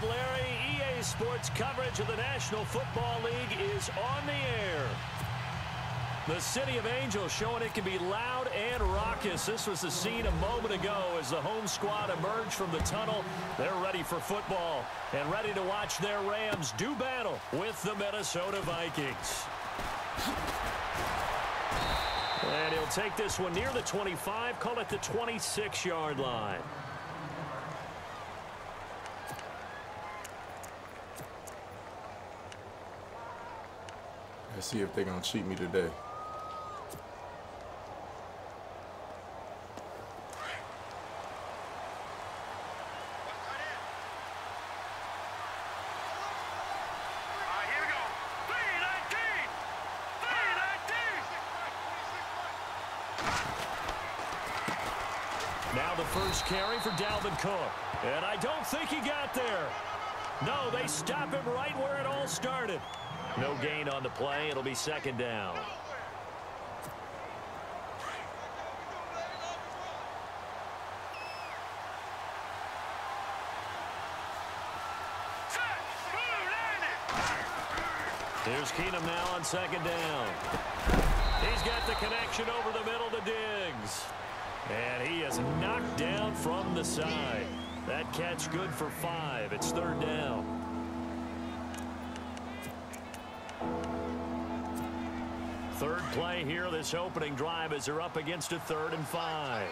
right, Larry. EA Sports coverage of the National Football League is on the air. The City of Angels showing it can be loud and raucous. This was the scene a moment ago as the home squad emerged from the tunnel. They're ready for football and ready to watch their Rams do battle with the Minnesota Vikings. And he'll take this one near the 25, call it the 26-yard line. Let's see if they're going to cheat me today. Now the first carry for Dalvin Cook. And I don't think he got there. No, they stop him right where it all started. No gain on the play. It'll be second down. Here's Keenum now on second down. He's got the connection over the middle to Diggs. And he is knocked down from the side. That catch good for 5. It's third down. Third play here, this opening drive as they're up against a 3rd and 5.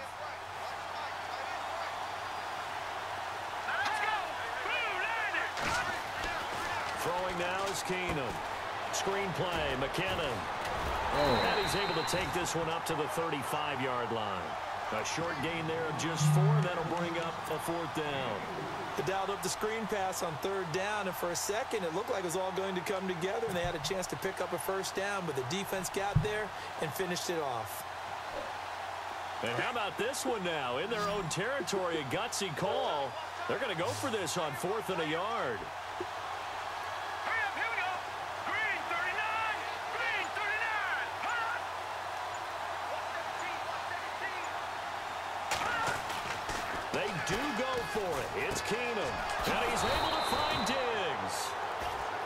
Throwing now is Keenum. Screen play, McKinnon. And he's able to take this one up to the 35-yard line. A short gain there of just 4. That'll bring up a 4th down. They dialed up the screen pass on 3rd down, and for a second it looked like it was all going to come together, and they had a chance to pick up a 1st down, but the defense got there and finished it off. And how about this one now? In their own territory, a gutsy call. They're going to go for this on 4th and a yard. Do go for it. It's Keenum. And he's able to find Diggs.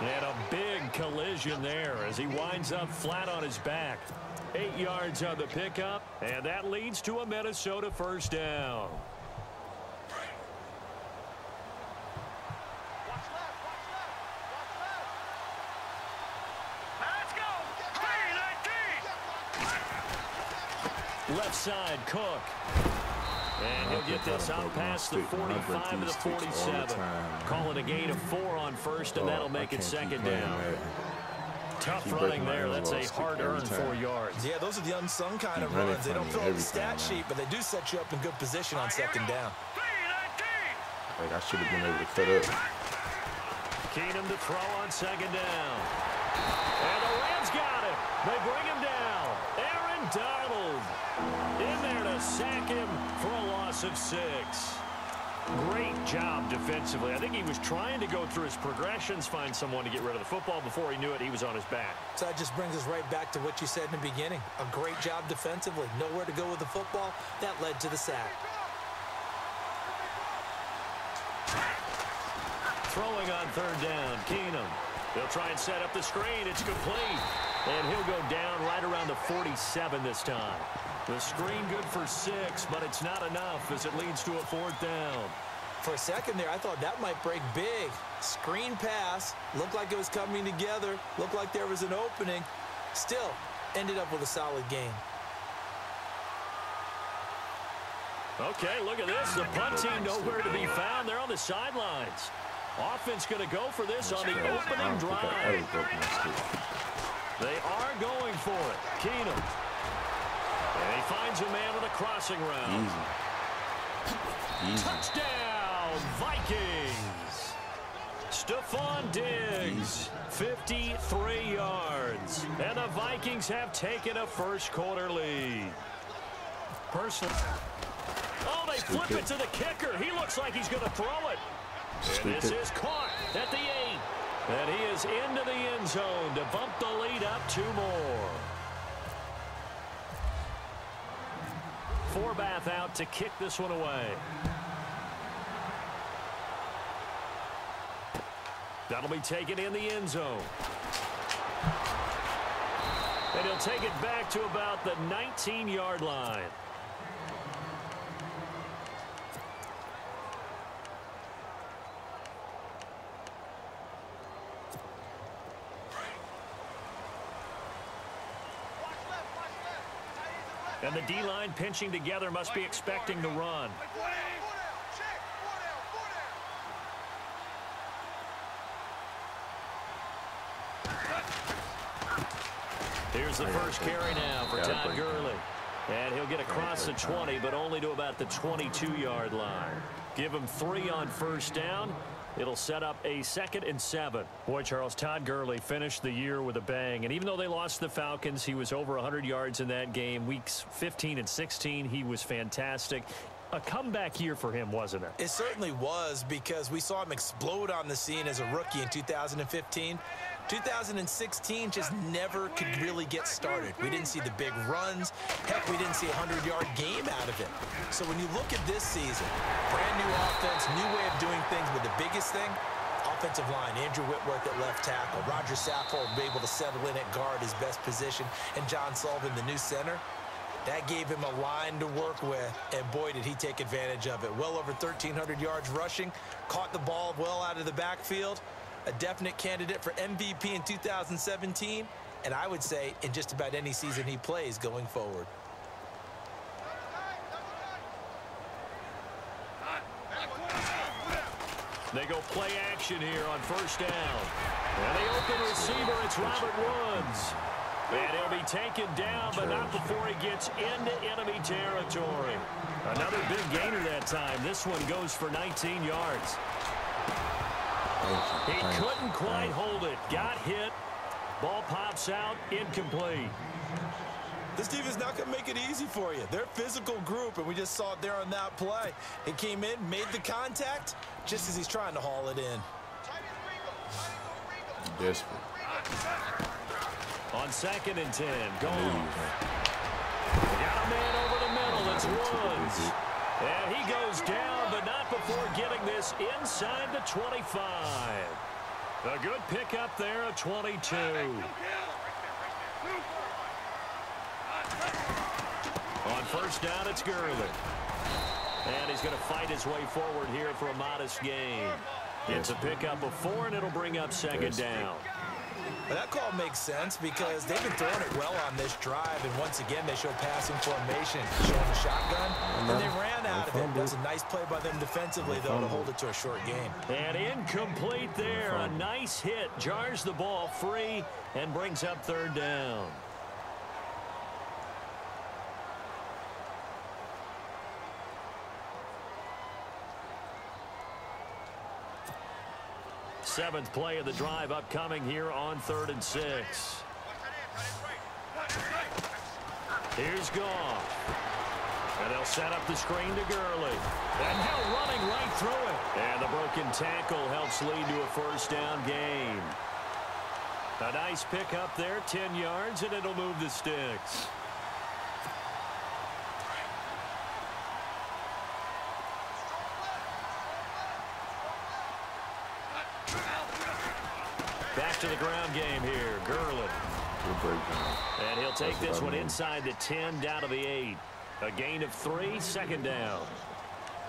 And a big collision there as he winds up flat on his back. 8 yards on the pickup, and that leads to a Minnesota 1st down. Left side, Cook. And he'll get this out past the 45 to the 47. Call it a gain of 4 on 1st, and that'll make it 2nd down. Tough running there. That's a hard-earned 4 yards. Yeah, those are the unsung kind of runs. They don't fill the stat sheet, but they do set you up in good position on 2nd down. Like I should have been able to cut up. Keenum to throw on 2nd down. And the Rams got it. They bring him down. Aaron Donald in there to sack him for a loss of 6. Great job defensively. I think he was trying to go through his progressions, find someone to get rid of the football. Before he knew it, he was on his back. So that just brings us right back to what you said in the beginning. A great job defensively. Nowhere to go with the football. That led to the sack. Throwing on 3rd down, Keenum. They'll try and set up the screen. It's complete. And he'll go down right around the 47 this time. The screen good for 6, but it's not enough as it leads to a 4th down. For a second there, I thought that might break big. Screen pass. Looked like it was coming together. Looked like there was an opening. Still, ended up with a solid gain. Okay, look at this. The punt team nowhere to be found. They're on the sidelines. Offense going to go for this on the opening drive. They are going for it. Keenum. And he finds a man with a crossing route. Easy. Touchdown, Vikings. Stephon Diggs, 53 yards. And the Vikings have taken a first-quarter lead. Oh, they flip it to the kicker. He looks like he's going to throw it. And this is caught at the 8. And he is into the end zone to bump the lead up 2 more. Forbath out to kick this one away. That'll be taken in the end zone. And he'll take it back to about the 19-yard line. And the D-line pinching together must be expecting the run. Here's the first carry now for Todd Gurley. And he'll get across the 20, but only to about the 22-yard line. Give him 3 on first down. It'll set up a 2nd and 7. Boy, Charles, Todd Gurley finished the year with a bang. And even though they lost the Falcons, he was over 100 yards in that game. Weeks 15 and 16, he was fantastic. A comeback year for him, wasn't it? It certainly was, because we saw him explode on the scene as a rookie in 2015. 2016 just never could really get started. We didn't see the big runs. Heck, we didn't see a 100-yard game out of it. So when you look at this season, brand new offense, new way of doing things, but the biggest thing, offensive line, Andrew Whitworth at left tackle, Roger Saffold able to settle in at guard, his best position, and John Sullivan, the new center. That gave him a line to work with, and boy, did he take advantage of it. Well over 1,300 yards rushing, caught the ball well out of the backfield. A definite candidate for MVP in 2017, and I would say in just about any season he plays going forward. They go play action here on first down. And the open receiver, it's Robert Woods. And he'll be taken down, but not before he gets into enemy territory. Another big gainer that time. This one goes for 19 yards. He couldn't quite hold it. Got hit. Ball pops out. Incomplete. This defense not going to make it easy for you. They're a physical group, and we just saw it there on that play. He came in, made the contact, just as he's trying to haul it in. Desperate. On 2nd and 10. Gone. Got a man over the middle. It's Woods. And he goes down, but not before getting this inside the 25. A good pickup there of 22. On first down, it's Gurley. And he's going to fight his way forward here for a modest gain. It's a pickup of 4, and it'll bring up 2nd down. Well, that call makes sense because they've been throwing it well on this drive, and once again they show passing formation, showing the shotgun, and they ran out of it. That's a nice play by them defensively, though, to hold it to a short game. And incomplete there. A nice hit. Jars the ball free and brings up 3rd down. Seventh play of the drive upcoming here on 3rd and 6. Here's Goff. And they'll set up the screen to Gurley. And now running right through it. And the broken tackle helps lead to a first down gain. A nice pickup there, 10 yards, and it'll move the sticks. Back to the ground game here. Gurley. And he'll take this one inside the 10 down to the 8. A gain of 3, 2nd down.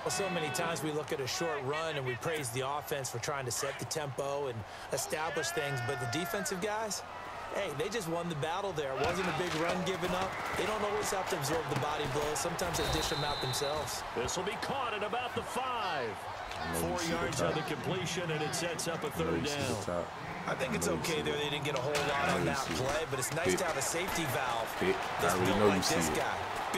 Well, so many times we look at a short run and we praise the offense for trying to set the tempo and establish things, but the defensive guys, hey, they just won the battle there. It wasn't a big run given up. They don't always have to absorb the body blows. Sometimes they dish them out themselves. This will be caught at about the 5. 4 yards on the completion, and it sets up a 3rd down. I think it's okay there. They didn't get a whole lot on that play, but it's nice to have a safety valve. I already know you see it.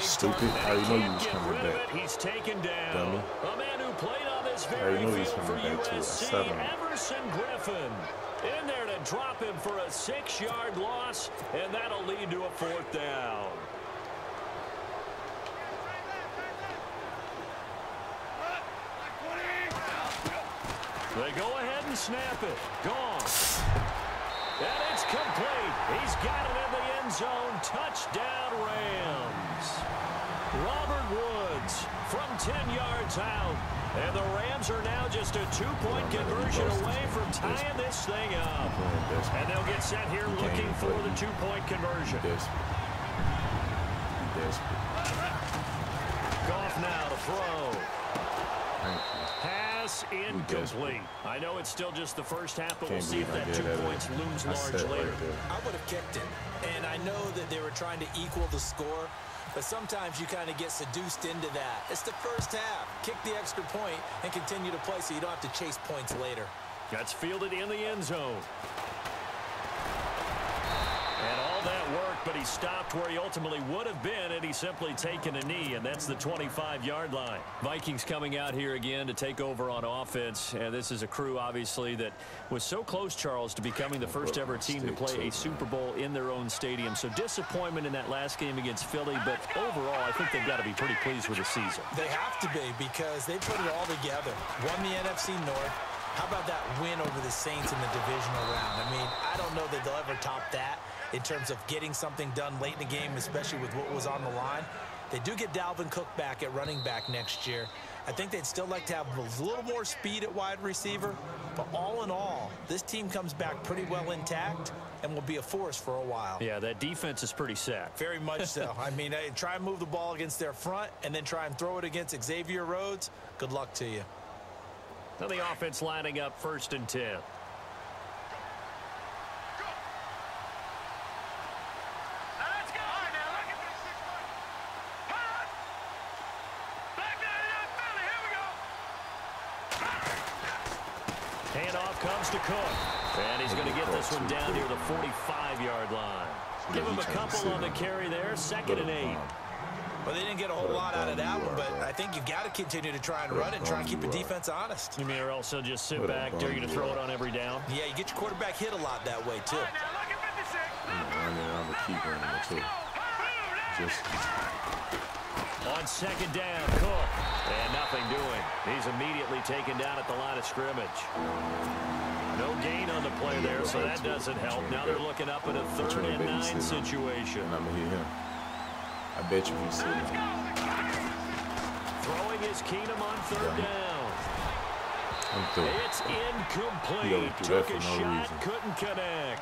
Stupid. I already know you was coming back. He's taken down. Dummy. A man who played on this very field for USC, Everson Griffin. In there to drop him for a 6-yard loss, and that'll lead to a 4th down. They go ahead and snap it. Gone. And it's complete. He's got it in the end zone. Touchdown, Rams. Robert Woods from 10 yards out. And the Rams are now just a 2-point conversion away from tying this thing up. And they'll get set here looking for the 2-point conversion. Goff now to throw. Pass incomplete. I know it's still just the first half, but we'll see if that 2 points looms large later. I would have kicked it. And I know that they were trying to equal the score, but sometimes you kind of get seduced into that. It's the first half. Kick the extra point and continue to play so you don't have to chase points later. That's fielded in the end zone. And all that work, but he stopped where he ultimately would have been had he simply taken a knee, and that's the 25-yard line. Vikings coming out here again to take over on offense, and this is a crew, obviously, that was so close, Charles, to becoming the first-ever team to play a Super Bowl in their own stadium. So disappointment in that last game against Philly, but overall, I think they've got to be pretty pleased with the season. They have to be because they put it all together. Won the NFC North. How about that win over the Saints in the divisional round? I mean, I don't know that they'll ever top that in terms of getting something done late in the game, especially with what was on the line. They do get Dalvin Cook back at running back next year. I think they'd still like to have a little more speed at wide receiver, but all in all, this team comes back pretty well intact and will be a force for a while. Yeah, that defense is pretty set. Very much so. I mean, try and move the ball against their front and then try and throw it against Xavier Rhodes. Good luck to you. Now the offense lining up 1st and 10. Handoff comes to Cook. And he's going to get this one down near the 45-yard line. Give him a couple on the carry there. 2nd and 8. Well, they didn't get a whole lot out of that one, but I think you've got to continue to try and run it and try and keep the defense honest. You mean or else he'll just sit back, dare you to throw it on every down? Yeah, you get your quarterback hit a lot that way, too. I'm going to keep running it, too. On 2nd down, Cook. And nothing doing. He's immediately taken down at the line of scrimmage. No gain on the play there, so that doesn't help. Now they're looking up at a 3rd and 9 situation. I'm going to hit him. I bet you he's sitting. Throwing is Keenum on 3rd down. It's incomplete. Took a shot, couldn't connect.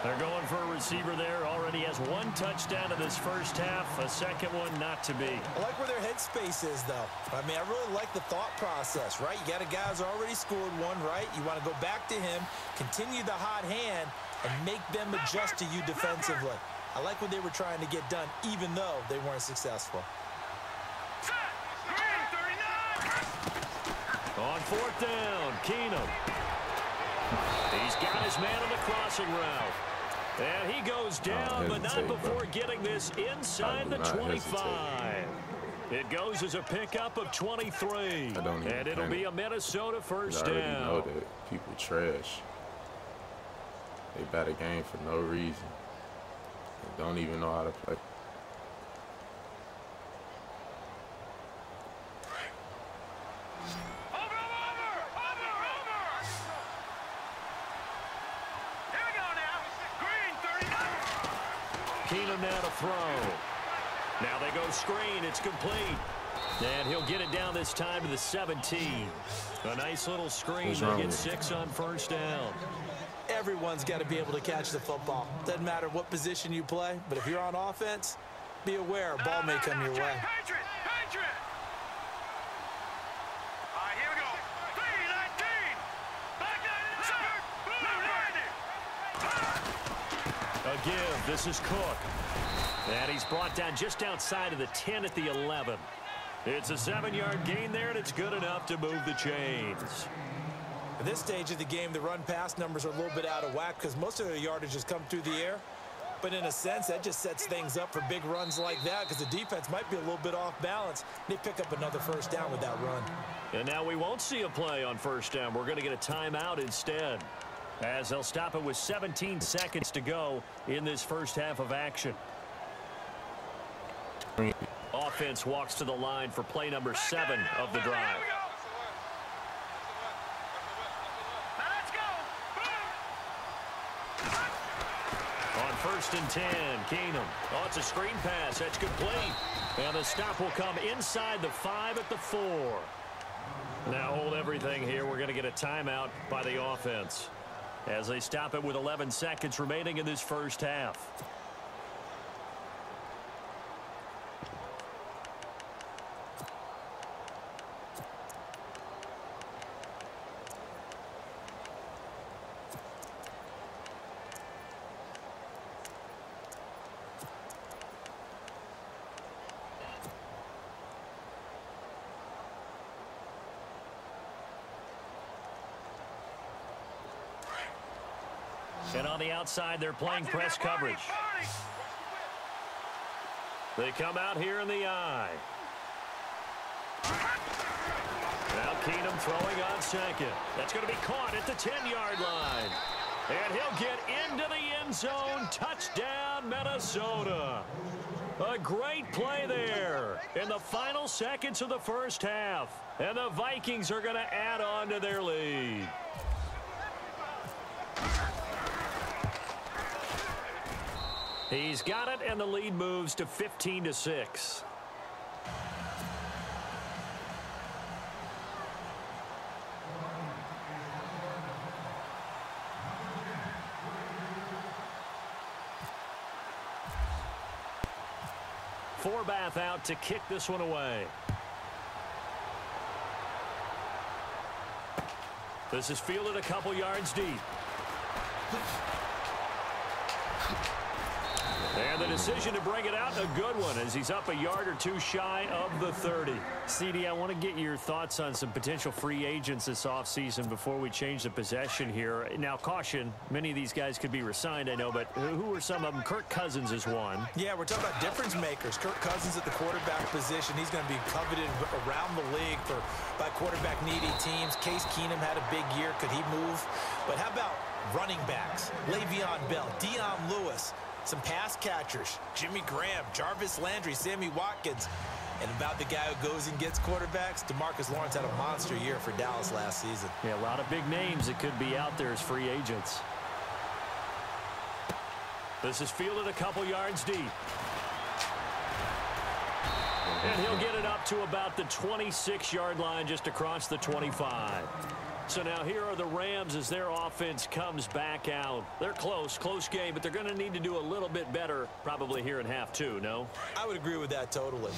They're going for a receiver there. Already has 1 touchdown in this first half. A second one not to be. I like where their headspace is, though. I mean, I really like the thought process, right? You got a guy who's already scored 1, right? You want to go back to him, continue the hot hand, and make them adjust to you defensively. I like what they were trying to get done, even though they weren't successful. On 4th down, Keenum. He's got his man on the crossing route. And he goes down, but not before getting this inside the 25. It goes as a pickup of 23. And it'll be a Minnesota 1st down. I already know that people trash. They bat a game for no reason. They don't even know how to play. Keenum now to throw. Now they go screen. It's complete. And he'll get it down this time to the 17. A nice little screen. They get 6 on 1st down. Everyone's got to be able to catch the football. Doesn't matter what position you play, but if you're on offense, be aware a ball may come your way. A give. This is Cook. And he's brought down just outside of the 10 at the 11. It's a 7-yard gain there, and it's good enough to move the chains. At this stage of the game, the run-pass numbers are a little bit out of whack because most of their yardage has come through the air. But in a sense, that just sets things up for big runs like that because the defense might be a little bit off balance. They pick up another 1st down with that run. And now we won't see a play on 1st down. We're going to get a timeout instead, as they'll stop it with 17 seconds to go in this first half of action. Offense walks to the line for play number 7 of the drive. first and 10. Keenum. Oh, it's a screen pass. That's complete. And the stop will come inside the 5 at the 4. Now hold everything here. We're going to get a timeout by the offense as they stop it with 11 seconds remaining in this first half. And on the outside, they're playing press coverage. They come out here in the I. Now Keenum throwing on second. That's going to be caught at the 10-yard line. And he'll get into the end zone. Touchdown, Minnesota. A great play there in the final seconds of the first half. And the Vikings are going to add on to their lead. He's got it, and the lead moves to 15-6. Forbath out to kick this one away. This is fielded a couple yards deep. And the decision to bring it out, a good one, as he's up a yard or two shy of the 30. CD, I want to get your thoughts on some potential free agents this offseason before we change the possession here. Now, caution, many of these guys could be re-signed, I know, but who are some of them? Kirk Cousins is one. Yeah, we're talking about difference makers. Kirk Cousins at the quarterback position. He's going to be coveted around the league by quarterback-needy teams. Case Keenum had a big year. Could he move? But how about running backs? Le'Veon Bell, Dion Lewis. Some pass catchers, Jimmy Graham, Jarvis Landry, Sammy Watkins. And about the guy who goes and gets quarterbacks, DeMarcus Lawrence had a monster year for Dallas last season. Yeah, a lot of big names that could be out there as free agents. This is fielded a couple yards deep. And he'll get it up to about the 26-yard line, just across the 25. So now here are the Rams as their offense comes back out. They're close game, but they're going to need to do a little bit better probably here in half two, no? I would agree with that totally.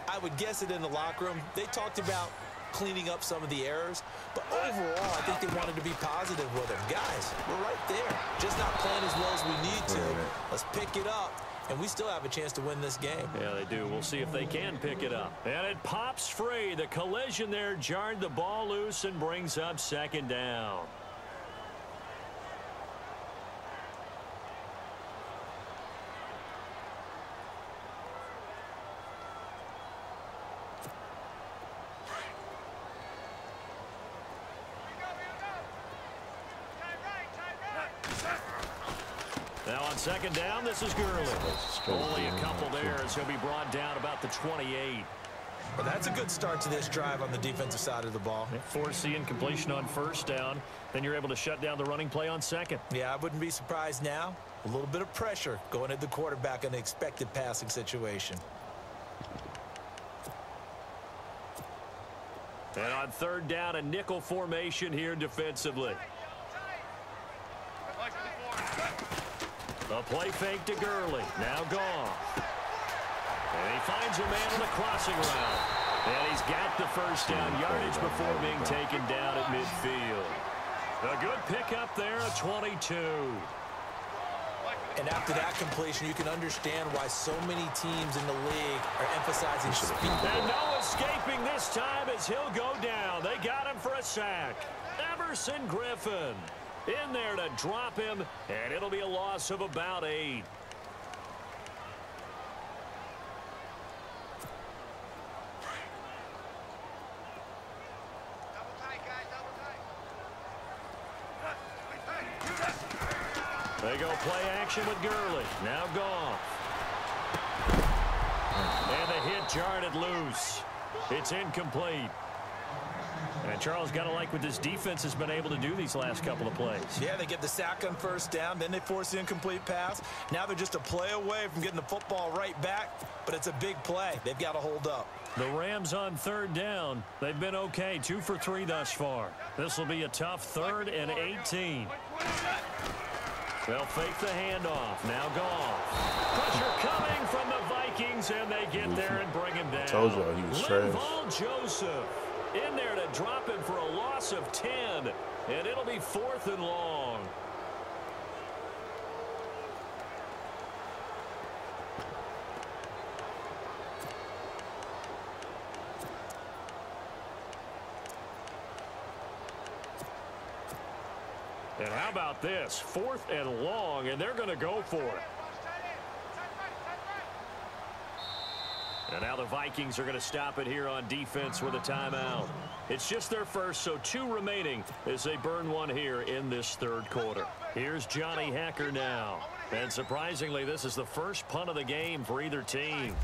I would guess it in the locker room. They talked about cleaning up some of the errors, but overall, I think they wanted to be positive with them. Guys, we're right there. Just not playing as well as we need to. Let's pick it up. And we still have a chance to win this game. Yeah, they do. We'll see if they can pick it up. And it pops free. The collision there jarred the ball loose and brings up second down. Now on second down, this is Gurley. Only a couple there as he'll be brought down about the 28. Well, that's a good start to this drive on the defensive side of the ball. Force the incompletion on first down. Then you're able to shut down the running play on second. Yeah, I wouldn't be surprised now. A little bit of pressure going at the quarterback in an expected passing situation. And on third down, a nickel formation here defensively. A play fake to Gurley. Now gone. And he finds a man on a crossing route. And he's got the first down yardage before being taken down at midfield. A good pickup there, a 22. And after that completion, you can understand why so many teams in the league are emphasizing speed. And no escaping this time as he'll go down. They got him for a sack. Everson Griffin in there to drop him, and it'll be a loss of about 8. They go play action with Gurley. Now Goff. And the hit jarred it loose. It's incomplete. And Charles, got to like what this defense has been able to do these last couple of plays. Yeah, they get the sack on first down, then they force the incomplete pass. Now they're just a play away from getting the football right back, but it's a big play. They've got to hold up. The Rams on third down. They've been okay, 2 for 3 thus far. This will be a tough 3rd and 18. They'll fake the handoff. Now Goff. Pressure coming from the Vikings, and they get there and bring him down. Told you he was trash. Linval Joseph in there to drop him for a loss of 10, and it'll be 4th and long. And how about this? 4th and long, and they're going to go for it. And now the Vikings are going to stop it here on defense with a timeout. It's just their first, so 2 remaining as they burn one here in this 3rd quarter. Here's Johnny Hacker now. And surprisingly, this is the first punt of the game for either team.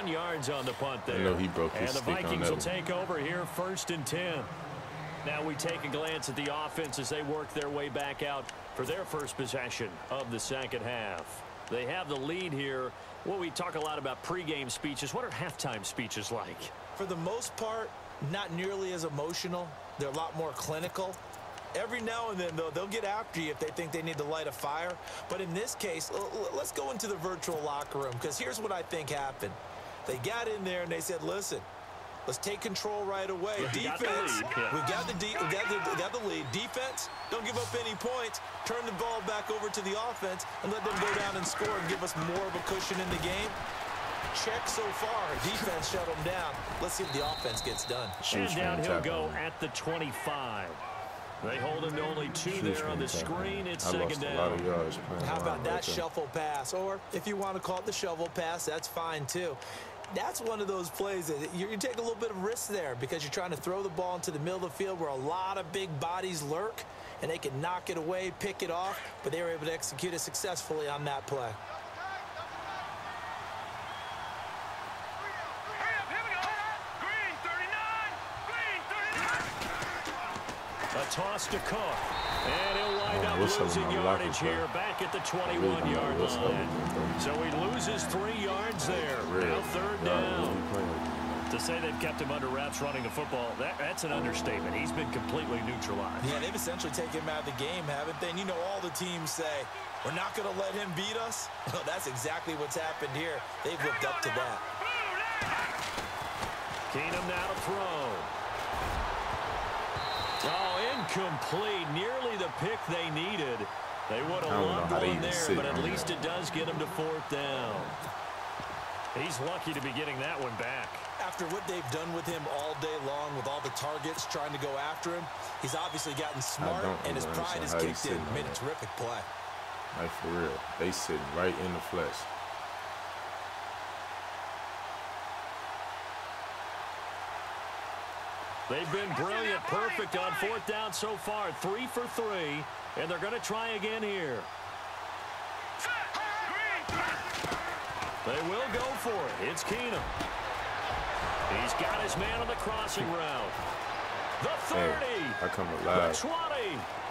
Yards on the punt there. I know he broke his and the Vikings will take over here 1st and 10. Now we take a glance at the offense as they work their way back out for their first possession of the 2nd half. They have the lead here. Well, we talk a lot about pregame speeches. What are halftime speeches like? For the most part, not nearly as emotional. They're a lot more clinical. Every now and then, though, they'll get after you if they think they need to light a fire. But in this case, let's go into the virtual locker room, because here's what I think happened. They got in there and they said, listen, let's take control right away. Defense, we got the lead. Defense, don't give up any points. Turn the ball back over to the offense and let them go down and score and give us more of a cushion in the game. Check so far. Defense shut them down. Let's see if the offense gets done. And down he'll go at the 25. They hold him to only 2 there on the screen. It's 2nd down. How about that shuffle pass? Or if you want to call it the shovel pass, that's fine too. That's one of those plays that you take a little bit of risk there because you're trying to throw the ball into the middle of the field where a lot of big bodies lurk, and they can knock it away, pick it off, but they were able to execute it successfully on that play. A toss to Cook. And he'll wind up losing yardage here back at the 21-yard line. So he loses 3 yards there. Now 3rd down. To say they've kept him under wraps running the football, that's an understatement. He's been completely neutralized. Yeah, they've essentially taken him out of the game, haven't they? And you know all the teams say, we're not going to let him beat us. Well, that's exactly what's happened here. They've lived up to that. Keenum now to throw. Oh, incomplete. Nearly the pick they needed. They would have loved one there, but at least it does get him to 4th down. He's lucky to be getting that one back. After what they've done with him all day long with all the targets trying to go after him, he's obviously gotten smart, and his pride has kicked in. Made a terrific play. Like, for real. They sitting right in the flesh. They've been brilliant, perfect on 4th down so far. 3 for 3, and they're going to try again here. They will go for it. It's Keenum. He's got his man on the crossing route. The 30. Hey, I come alive. The 20.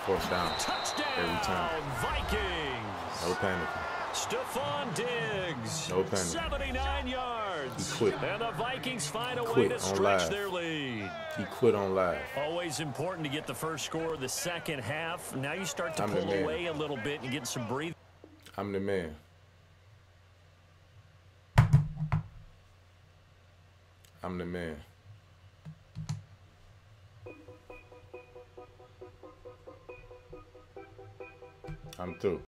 4th down. Touchdown. Every time. Vikings. No panicking. Stephon Diggs. No panic. 79 yards. He quit. And the Vikings find a way to stretch their lead. He quit on live. Always important to get the first score of the 2nd half. Now you start to pull away a little bit and get some breathing. I'm the man. I'm the man. I'm through.